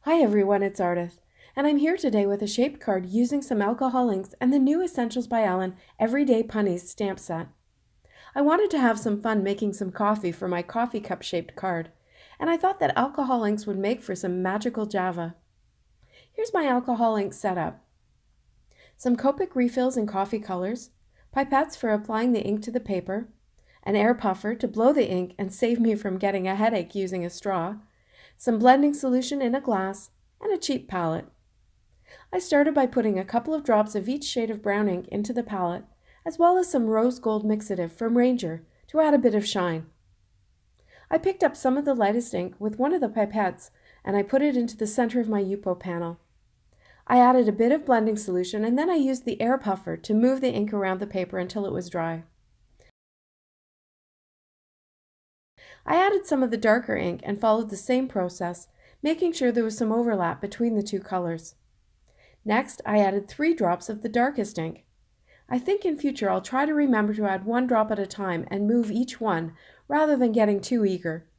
Hi everyone, it's Ardith, and I'm here today with a shaped card using some alcohol inks and the new Essentials by Ellen Everyday Punnies stamp set. I wanted to have some fun making some coffee for my coffee cup shaped card, and I thought that alcohol inks would make for some magical Java. Here's my alcohol ink setup. Some Copic refills in coffee colors, pipettes for applying the ink to the paper, an air puffer to blow the ink and save me from getting a headache using a straw, some blending solution in a glass, and a cheap palette. I started by putting a couple of drops of each shade of brown ink into the palette, as well as some rose gold mixative from Ranger to add a bit of shine. I picked up some of the lightest ink with one of the pipettes and I put it into the center of my Yupo panel. I added a bit of blending solution and then I used the air puffer to move the ink around the paper until it was dry. I added some of the darker ink and followed the same process, making sure there was some overlap between the two colors. Next, I added 3 drops of the darkest ink. I think in future I'll try to remember to add 1 drop at a time and move each one, rather than getting too eager.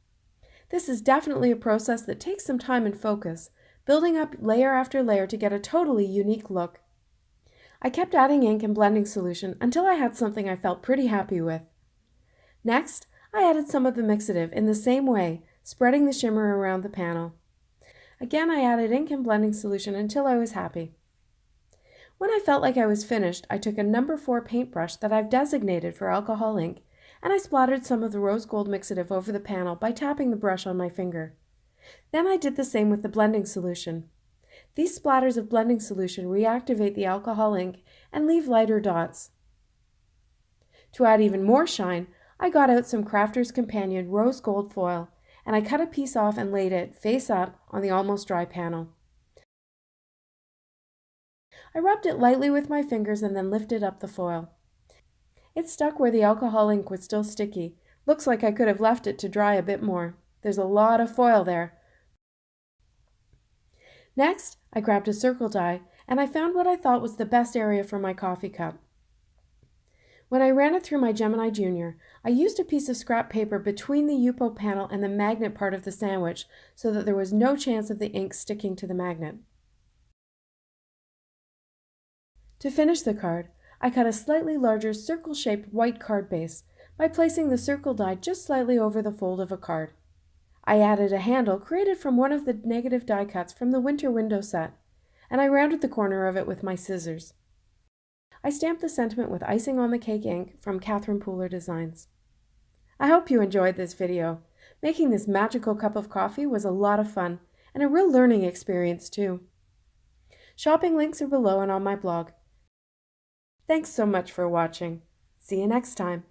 This is definitely a process that takes some time and focus, building up layer after layer to get a totally unique look. I kept adding ink and blending solution until I had something I felt pretty happy with. Next, I added some of the mixative in the same way, spreading the shimmer around the panel. Again, I added ink and blending solution until I was happy. When I felt like I was finished, I took a number 4 paintbrush that I've designated for alcohol ink, and I splattered some of the rose gold mixative over the panel by tapping the brush on my finger. Then I did the same with the blending solution. These splatters of blending solution reactivate the alcohol ink and leave lighter dots. To add even more shine, I got out some Crafter's Companion rose gold foil, and I cut a piece off and laid it face up on the almost dry panel. I rubbed it lightly with my fingers and then lifted up the foil. It stuck where the alcohol ink was still sticky. Looks like I could have left it to dry a bit more. There's a lot of foil there. Next, I grabbed a circle die and I found what I thought was the best area for my coffee cup. When I ran it through my Gemini Junior, I used a piece of scrap paper between the Yupo panel and the magnet part of the sandwich so that there was no chance of the ink sticking to the magnet. To finish the card, I cut a slightly larger circle-shaped white card base by placing the circle die just slightly over the fold of a card. I added a handle created from one of the negative die cuts from the winter window set, and I rounded the corner of it with my scissors. I stamped the sentiment with icing on the cake ink from Catherine Pooler Designs. I hope you enjoyed this video. Making this magical cup of coffee was a lot of fun and a real learning experience too. Shopping links are below and on my blog. Thanks so much for watching. See you next time.